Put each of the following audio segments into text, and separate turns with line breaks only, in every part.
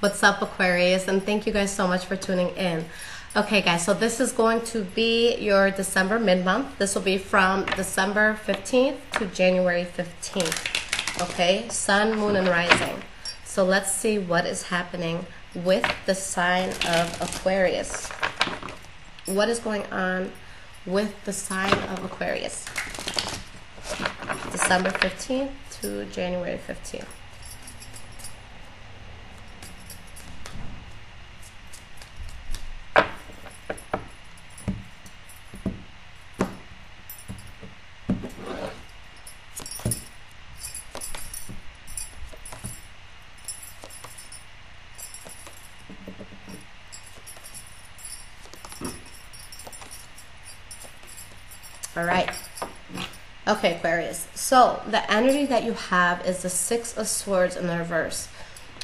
What's up, Aquarius? And thank you guys so much for tuning in. Okay, guys, so this is going to be your December mid-month. This will be from December 15th to January 15th. Okay, Sun, Moon, and Rising. So let's see what is happening with the sign of Aquarius. What is going on with the sign of Aquarius? December 15th to January 15th. All right. Okay, Aquarius. So the energy that you have is the Six of Swords in the reverse.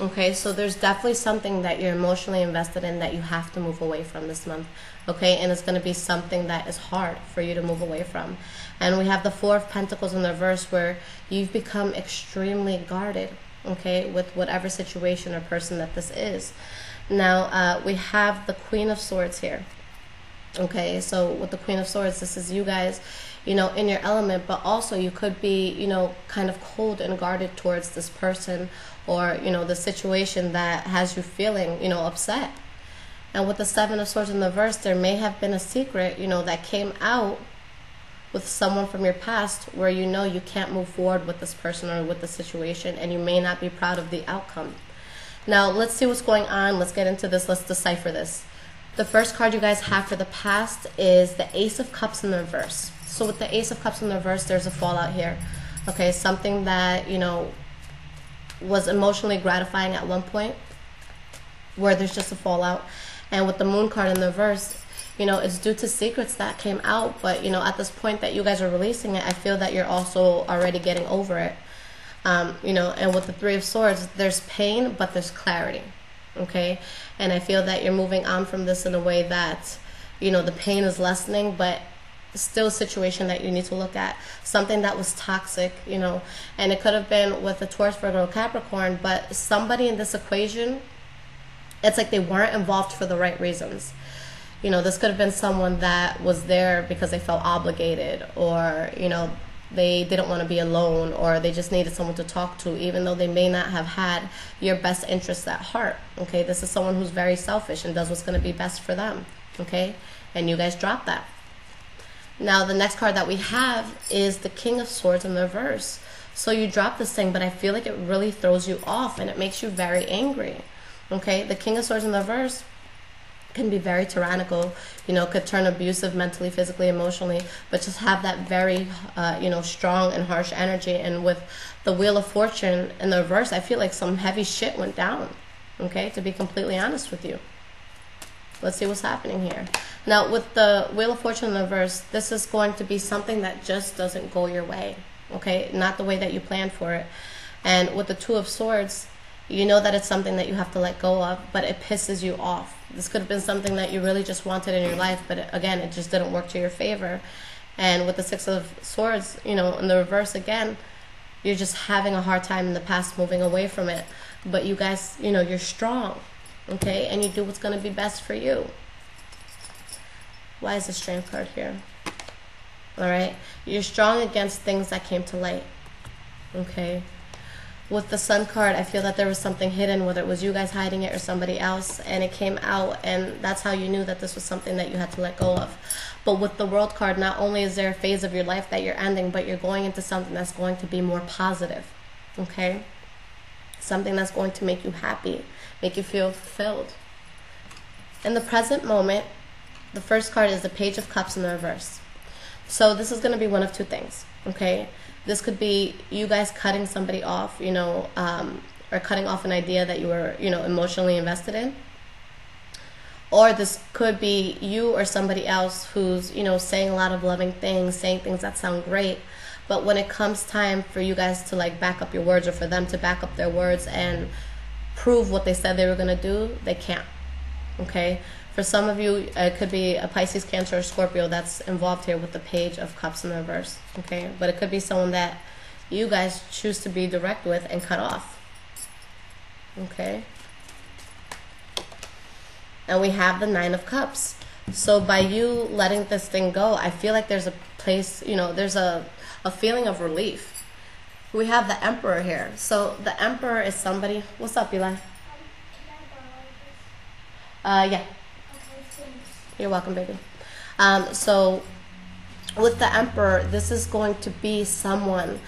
Okay, so there's definitely something that you're emotionally invested in that you have to move away from this month. Okay, and it's going to be something that is hard for you to move away from. And we have the Four of Pentacles in the reverse, where you've become extremely guarded, okay, with whatever situation or person that this is. Now, we have the Queen of Swords here. Okay, so with the Queen of Swords, this is you guys, you know, in your element, but also you could be, you know, kind of cold and guarded towards this person or, you know, the situation that has you feeling, you know, upset. And with the Seven of Swords in the reverse, there may have been a secret, you know, that came out with someone from your past where you know you can't move forward with this person or with the situation, and you may not be proud of the outcome. Now, let's see what's going on. Let's get into this. Let's decipher this. The first card you guys have for the past is the Ace of Cups in the reverse. So with the Ace of Cups in the reverse, there's a fallout here. Okay, something that, you know, was emotionally gratifying at one point, where there's just a fallout. And with the Moon card in the reverse, you know, it's due to secrets that came out. But, you know, at this point that you guys are releasing it, I feel that you're also already getting over it. You know, and with the Three of Swords, there's pain, but there's clarity. Okay, and I feel that you're moving on from this in a way that, you know, the pain is lessening, but still a situation that you need to look at. Something that was toxic, you know, and it could have been with a Taurus, Virgo, Capricorn, but somebody in this equation, it's like they weren't involved for the right reasons. You know, this could have been someone that was there because they felt obligated, or, you know, they didn't want to be alone, or they just needed someone to talk to, even though they may not have had your best interests at heart. Okay, this is someone who's very selfish and does what's going to be best for them. Okay, and you guys drop that. Now, the next card that we have is the King of Swords in the reverse. So you drop this thing, but I feel like it really throws you off and it makes you very angry. Okay, the King of Swords in the reverse can be very tyrannical, you know, could turn abusive mentally, physically, emotionally, but just have that very, you know, strong and harsh energy. And with the Wheel of Fortune in the reverse, I feel like some heavy shit went down, okay, to be completely honest with you. Let's see what's happening here. Now, with the Wheel of Fortune in the reverse, this is going to be something that just doesn't go your way, okay, not the way that you planned for it. And with the Two of Swords, you know that it's something that you have to let go of, but it pisses you off. This could have been something that you really just wanted in your life, but again, it just didn't work to your favor. And with the Six of Swords, you know, in the reverse again, you're just having a hard time in the past moving away from it. But you guys, you know, you're strong, okay? And you do what's going to be best for you. Why is the Strength card here? All right? You're strong against things that came to light, okay? With the Sun card, I feel that there was something hidden, whether it was you guys hiding it or somebody else, and it came out, and that's how you knew that this was something that you had to let go of. But with the World card, not only is there a phase of your life that you're ending, but you're going into something that's going to be more positive, okay? Something that's going to make you happy, make you feel fulfilled. In the present moment, the first card is the Page of Cups in the reverse. So this is going to be one of two things, okay? This could be you guys cutting somebody off, you know, or cutting off an idea that you were, you know, emotionally invested in. Or this could be you or somebody else who's, you know, saying a lot of loving things, saying things that sound great. But when it comes time for you guys to, like, back up your words, or for them to back up their words and prove what they said they were going to do, they can't, okay? For some of you, it could be a Pisces, Cancer, or Scorpio that's involved here with the Page of Cups in the reverse, okay? But it could be someone that you guys choose to be direct with and cut off, okay? And we have the Nine of Cups. So by you letting this thing go, I feel like there's a place, you know, there's a feeling of relief. We have the Emperor here. So the Emperor is somebody. What's up, Eli?
Can I borrow this?
Yeah.
Okay, thanks.
You're welcome, baby. So with the Emperor, this is going to be someone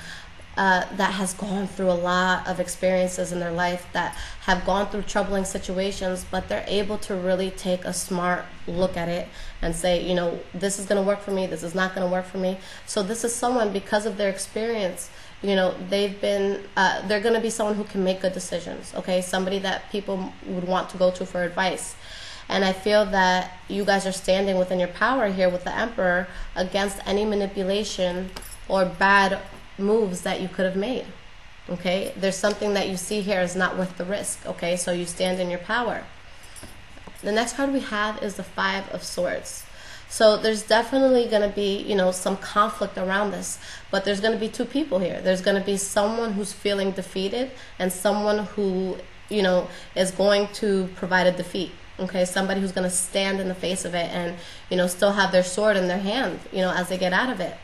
that has gone through a lot of experiences in their life, that have gone through troubling situations, but they're able to really take a smart look at it and say, you know, this is going to work for me, this is not going to work for me. So this is someone, because of their experience, you know, they've been, they're going to be someone who can make good decisions, okay? Somebody that people would want to go to for advice. And I feel that you guys are standing within your power here with the Emperor against any manipulation or bad moves that you could have made. Okay, there's something that you see here is not worth the risk. Okay, so you stand in your power. The next card we have is the Five of Swords. So there's definitely going to be, you know, some conflict around this, but there's going to be two people here. There's going to be someone who's feeling defeated and someone who, you know, is going to provide a defeat. Okay, somebody who's going to stand in the face of it and, you know, still have their sword in their hand, you know, as they get out of it.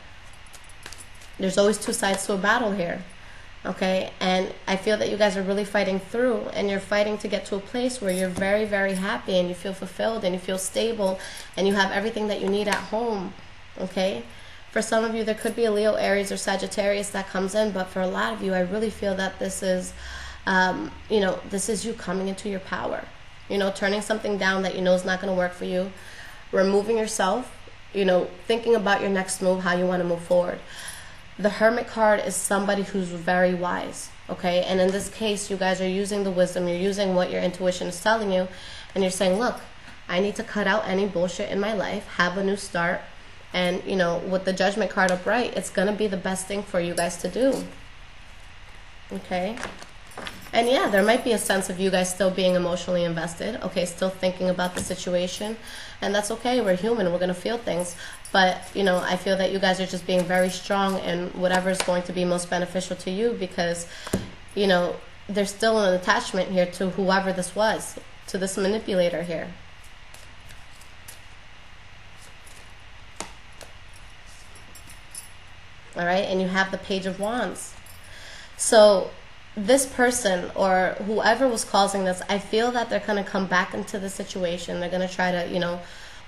There's always two sides to a battle here. Okay, and I feel that you guys are really fighting through, and you're fighting to get to a place where you're very, very happy and you feel fulfilled and you feel stable and you have everything that you need at home. Okay, for some of you there could be a Leo, Aries, or Sagittarius that comes in, but for a lot of you I really feel that this is, you know, this is you coming into your power. You know, turning something down that you know is not going to work for you, removing yourself, you know, thinking about your next move, how you want to move forward. The Hermit card is somebody who's very wise, okay? And in this case, you guys are using the wisdom, you're using what your intuition is telling you, and you're saying, look, I need to cut out any bullshit in my life, have a new start, and, you know, with the Judgment card upright, it's going to be the best thing for you guys to do, okay? And yeah, there might be a sense of you guys still being emotionally invested, okay, still thinking about the situation, and that's okay, we're human, we're going to feel things, but, you know, I feel that you guys are just being very strong in whatever is going to be most beneficial to you, because, you know, there's still an attachment here to whoever this was, to this manipulator here. All right, and you have the Page of Wands. So this person or whoever was causing this, I feel that they're going to come back into the situation. They're going to try to, you know,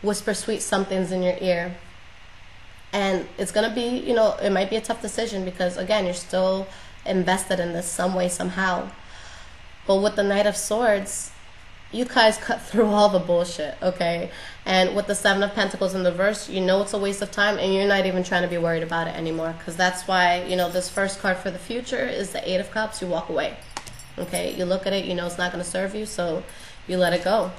whisper sweet somethings in your ear. And it's going to be, you know, it might be a tough decision because, again, you're still invested in this some way, somehow. But with the Knight of Swords, you guys cut through all the bullshit, okay? And with the Seven of Pentacles in the reverse, you know it's a waste of time and you're not even trying to be worried about it anymore, because that's why, you know, this first card for the future is the Eight of Cups. You walk away, okay? You look at it, you know it's not going to serve you, so you let it go.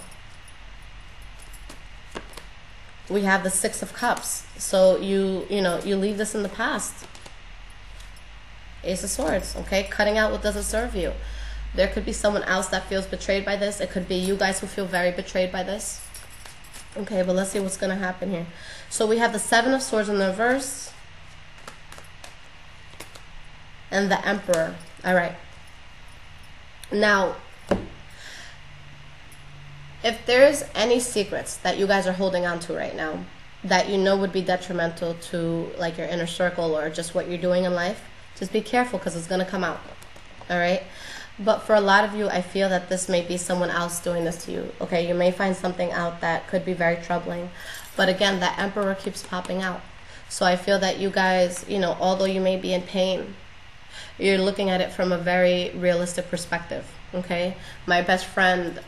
We have the Six of Cups. So you know, you leave this in the past. Ace of Swords, okay? Cutting out what doesn't serve you. There could be someone else that feels betrayed by this. It could be you guys who feel very betrayed by this. Okay, but let's see what's going to happen here. So we have the Seven of Swords in the reverse. And the Emperor. All right. Now, if there's any secrets that you guys are holding on to right now that you know would be detrimental to like your inner circle or just what you're doing in life, just be careful because it's going to come out. All right? But for a lot of you, I feel that this may be someone else doing this to you. Okay, you may find something out that could be very troubling. But again, that Emperor keeps popping out. So I feel that you guys, you know, although you may be in pain, you're looking at it from a very realistic perspective. Okay, my best friend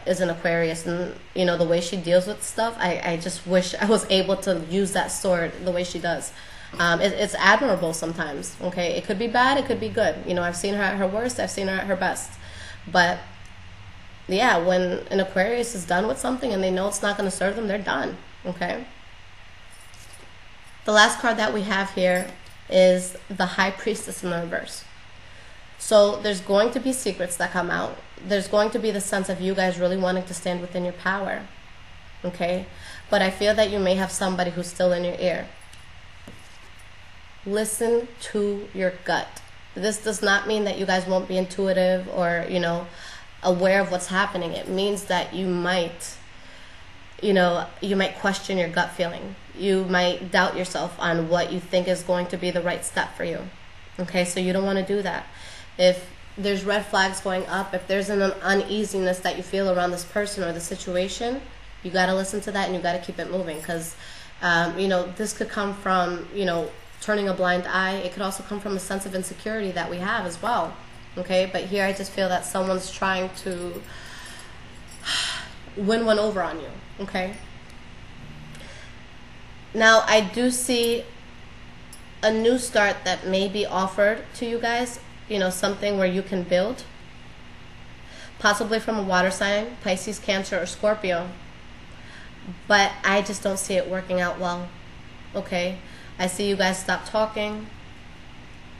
is an Aquarius, and you know the way she deals with stuff, I just wish I was able to use that sword the way she does. It's admirable sometimes. Okay, it could be bad, it could be good. You know, I've seen her at her worst, I've seen her at her best. But yeah, when an Aquarius is done with something and they know it's not going to serve them, they're done. Okay. The last card that we have here is the High Priestess in the reverse. So there's going to be secrets that come out. There's going to be the sense of you guys really wanting to stand within your power. Okay? But I feel that you may have somebody who's still in your ear. Listen to your gut. This does not mean that you guys won't be intuitive or, you know, aware of what's happening. It means that you might you know, you might question your gut feeling. You might doubt yourself on what you think is going to be the right step for you. Okay, so you don't want to do that. If there's red flags going up, if there's an uneasiness that you feel around this person or the situation, you got to listen to that and you got to keep it moving, because, you know, this could come from, you know, turning a blind eye. It could also come from a sense of insecurity that we have as well. Okay, but here I just feel that someone's trying to win one over on you. Okay, now I do see a new start that may be offered to you guys, you know, something where you can build, possibly from a water sign, Pisces, Cancer, or Scorpio, but I just don't see it working out well. Okay, I see you guys stop talking,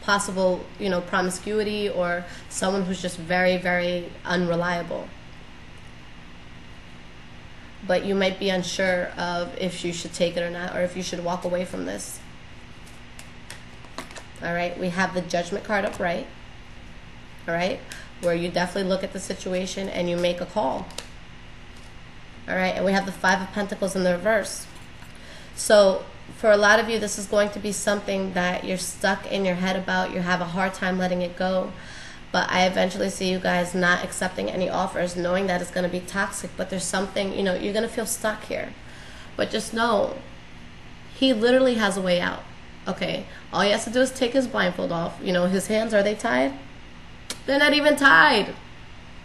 possible, you know, promiscuity, or someone who's just very, very unreliable. But you might be unsure of if you should take it or not, or if you should walk away from this. All right, we have the Judgment card upright. All right, where you definitely look at the situation and you make a call. All right, and we have the Five of Pentacles in the reverse. So for a lot of you, this is going to be something that you're stuck in your head about. You have a hard time letting it go. But I eventually see you guys not accepting any offers, knowing that it's going to be toxic. But there's something, you know, you're going to feel stuck here. But just know, he literally has a way out. Okay, all he has to do is take his blindfold off. You know, his hands, are they tied? They're not even tied.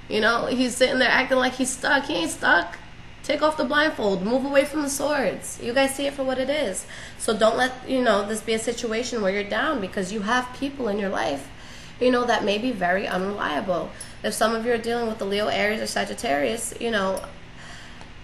You know, he's sitting there acting like he's stuck. He ain't stuck. Take off the blindfold. Move away from the swords. You guys see it for what it is. So don't let, you know, this be a situation where you're down, because you have people in your life, you know, that may be very unreliable. If some of you are dealing with the Leo, Aries, or Sagittarius, you know,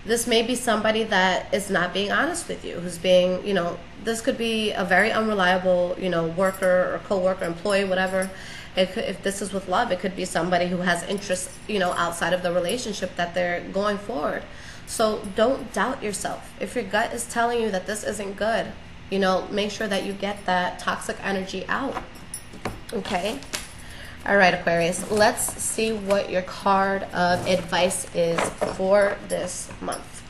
this may be somebody that is not being honest with you, who's being, you know, this could be a very unreliable, you know, worker or co-worker, employee, whatever. It could, if this is with love, it could be somebody who has interests, you know, outside of the relationship that they're going forward. So don't doubt yourself. If your gut is telling you that this isn't good, you know, make sure that you get that toxic energy out. Okay? All right, Aquarius, let's see what your card of advice is for this month.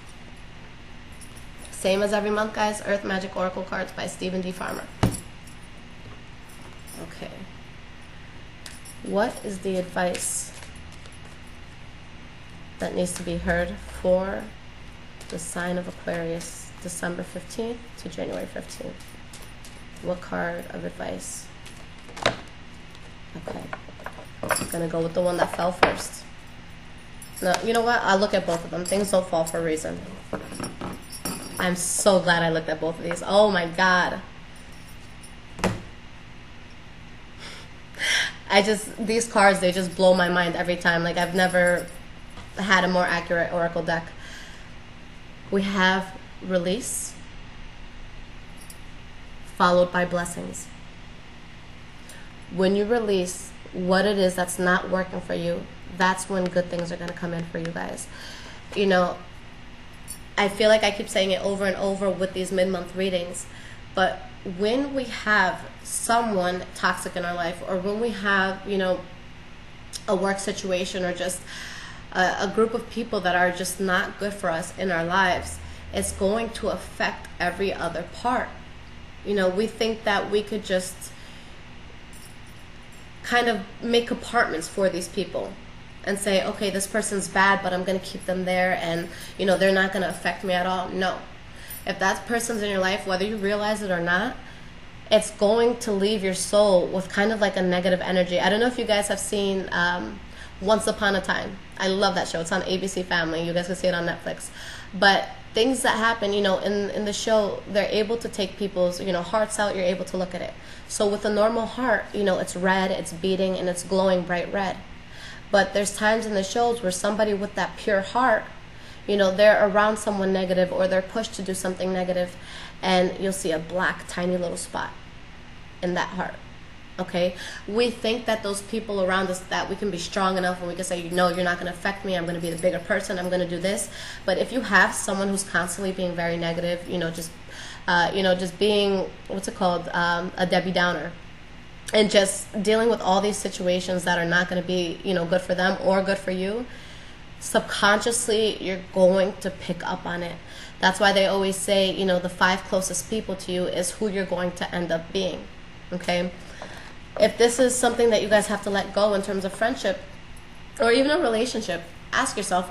Same as every month, guys, Earth Magic Oracle cards by Stephen D. Farmer. Okay. What is the advice that needs to be heard for the sign of Aquarius, December 15th to January 15th? What card of advice? Okay, I'm gonna go with the one that fell first. No, you know what? I'll look at both of them. Things don't fall for a reason. I'm so glad I looked at both of these. Oh my God. These cards, they just blow my mind every time. Like, I've never had a more accurate oracle deck. We have release, followed by blessings. When you release what it is that's not working for you, that's when good things are going to come in for you guys. You know, I feel like I keep saying it over and over with these mid-month readings, but when we have someone toxic in our life, or when we have, you know, a work situation, or just a group of people that are just not good for us in our lives, it's going to affect every other part. You know, we think that we could just kind of make compartments for these people and say, okay, this person's bad, but I'm going to keep them there, and, you know, they're not going to affect me at all. No. If that person's in your life, whether you realize it or not, it's going to leave your soul with kind of like a negative energy. I don't know if you guys have seen Once Upon a Time. I love that show. It's on ABC Family. You guys can see it on Netflix. But things that happen, you know, in the show, they're able to take people's, you know, hearts out. You're able to look at it. So with a normal heart, you know, it's red, it's beating, and it's glowing bright red. But there's times in the shows where somebody with that pure heart, you know, they're around someone negative, or they're pushed to do something negative, and you'll see a black tiny little spot in that heart. Okay, we think that those people around us, that we can be strong enough and we can say, no, you're not going to affect me, I'm going to be the bigger person, I'm going to do this. But if you have someone who's constantly being very negative, you know, just being, what's it called, a Debbie Downer, and just dealing with all these situations that are not going to be, you know, good for them or good for you, subconsciously you're going to pick up on it. That's why they always say, you know, the 5 closest people to you is who you're going to end up being. Okay? If this is something that you guys have to let go in terms of friendship or even a relationship, ask yourself,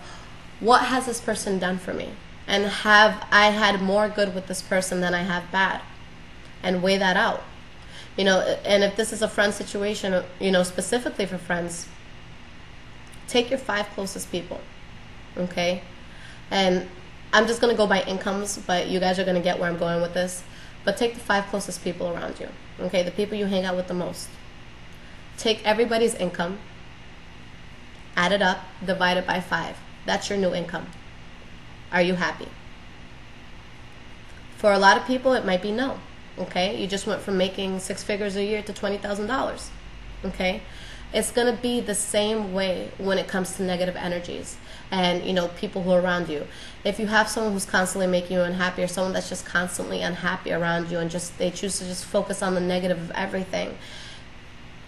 what has this person done for me? And have I had more good with this person than I have bad? And weigh that out. You know, and if this is a friend situation, you know, specifically for friends, take your 5 closest people, okay? And I'm just going to go by incomes, but you guys are going to get where I'm going with this. But take the 5 closest people around you, okay? The people you hang out with the most. Take everybody's income, add it up, divide it by 5. That's your new income. Are you happy? For a lot of people, it might be no, okay? You just went from making 6 figures a year to $20,000, okay? It's going to be the same way when it comes to negative energies and, you know, people who are around you. If you have someone who's constantly making you unhappy, or someone that's just constantly unhappy around you and just they choose to just focus on the negative of everything,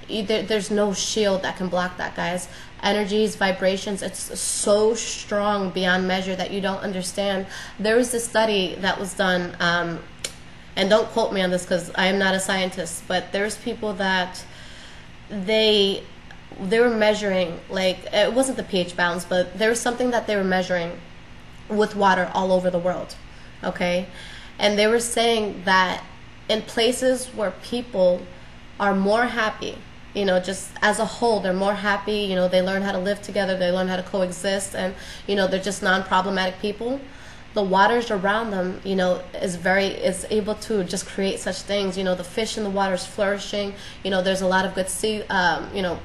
there's no shield that can block that, guys. Energies, vibrations, it's so strong beyond measure that you don't understand. There was this study that was done, and don't quote me on this because I am not a scientist, but there's people that they were measuring, like, it wasn't the pH balance, but there was something that they were measuring with water all over the world, okay? And they were saying that in places where people are more happy, you know, just as a whole, they're more happy, you know, they learn how to live together, they learn how to coexist, and, you know, they're just non-problematic people. The waters around them, you know, is able to just create such things. You know, the fish in the water is flourishing. You know, there's a lot of good sea, you know,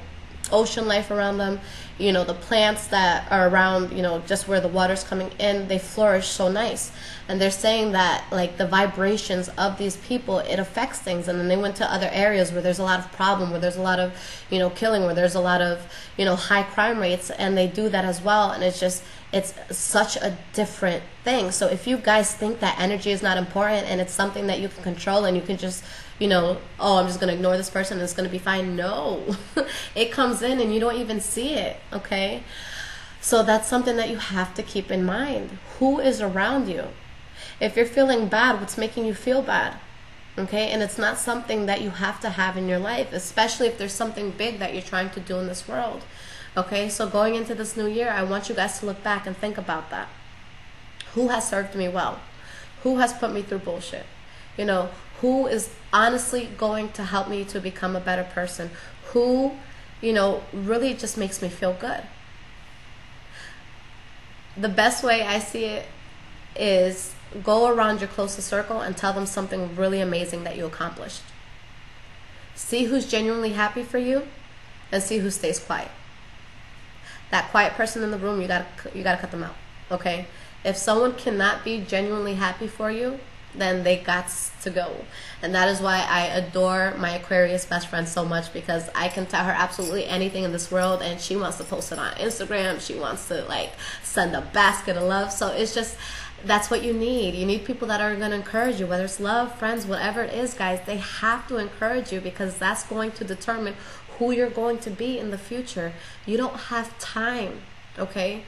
ocean life around them. You know, the plants that are around, you know, just where the water's coming in, they flourish so nice. And they're saying that, like, the vibrations of these people, it affects things. And then they went to other areas where there's a lot of problem, where there's a lot of, you know, killing, where there's a lot of, you know, high crime rates, and they do that as well. And it's just, it's such a different thing. So if you guys think that energy is not important and it's something that you can control and you can just, you know, oh, I'm just going to ignore this person and it's going to be fine. No, it comes in and you don't even see it, okay? So that's something that you have to keep in mind. Who is around you? If you're feeling bad, what's making you feel bad? Okay, and it's not something that you have to have in your life, especially if there's something big that you're trying to do in this world. Okay, so going into this new year, I want you guys to look back and think about that. Who has served me well? Who has put me through bullshit? You know, who is honestly going to help me to become a better person? Who, you know, really just makes me feel good? The best way I see it is go around your closest circle and tell them something really amazing that you accomplished. See who's genuinely happy for you and see who stays quiet. That quiet person in the room, you gotta cut them out, okay? If someone cannot be genuinely happy for you, then they got to go. And that is why I adore my Aquarius best friend so much, because I can tell her absolutely anything in this world and she wants to post it on Instagram. She wants to, like, send a basket of love. So it's just, that's what you need. You need people that are going to encourage you, whether it's love, friends, whatever it is, guys. They have to encourage you because that's going to determine who you're going to be in the future. You don't have time, okay,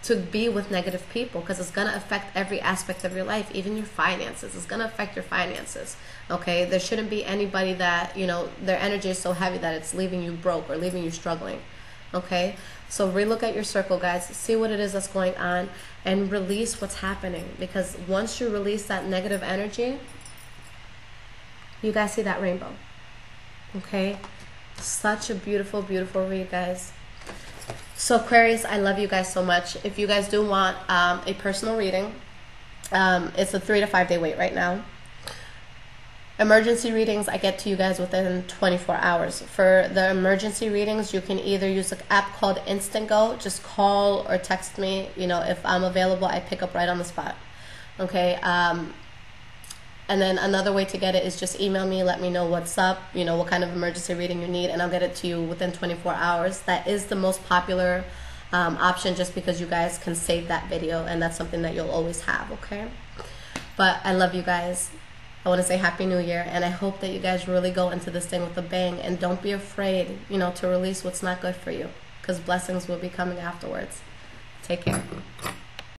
to be with negative people, because it's going to affect every aspect of your life, even your finances. It's going to affect your finances, okay? There shouldn't be anybody that, you know, their energy is so heavy that it's leaving you broke or leaving you struggling, okay? So relook at your circle, guys. See what it is that's going on and release what's happening, because once you release that negative energy, you guys see that rainbow, okay? Such a beautiful, beautiful read, guys. So Aquarius, I love you guys so much. If you guys do want a personal reading, it's a 3 to 5 day wait right now. Emergency readings, I get to you guys within 24 hours. For the emergency readings, you can either use an app called InstantGo. Just call or text me. You know, if I'm available, I pick up right on the spot. Okay. And then another way to get it is just email me, let me know what's up, you know, what kind of emergency reading you need, and I'll get it to you within 24 hours. That is the most popular option, just because you guys can save that video, and that's something that you'll always have, okay? But I love you guys. I want to say Happy New Year, and I hope that you guys really go into this thing with a bang, and don't be afraid, you know, to release what's not good for you, because blessings will be coming afterwards. Take care.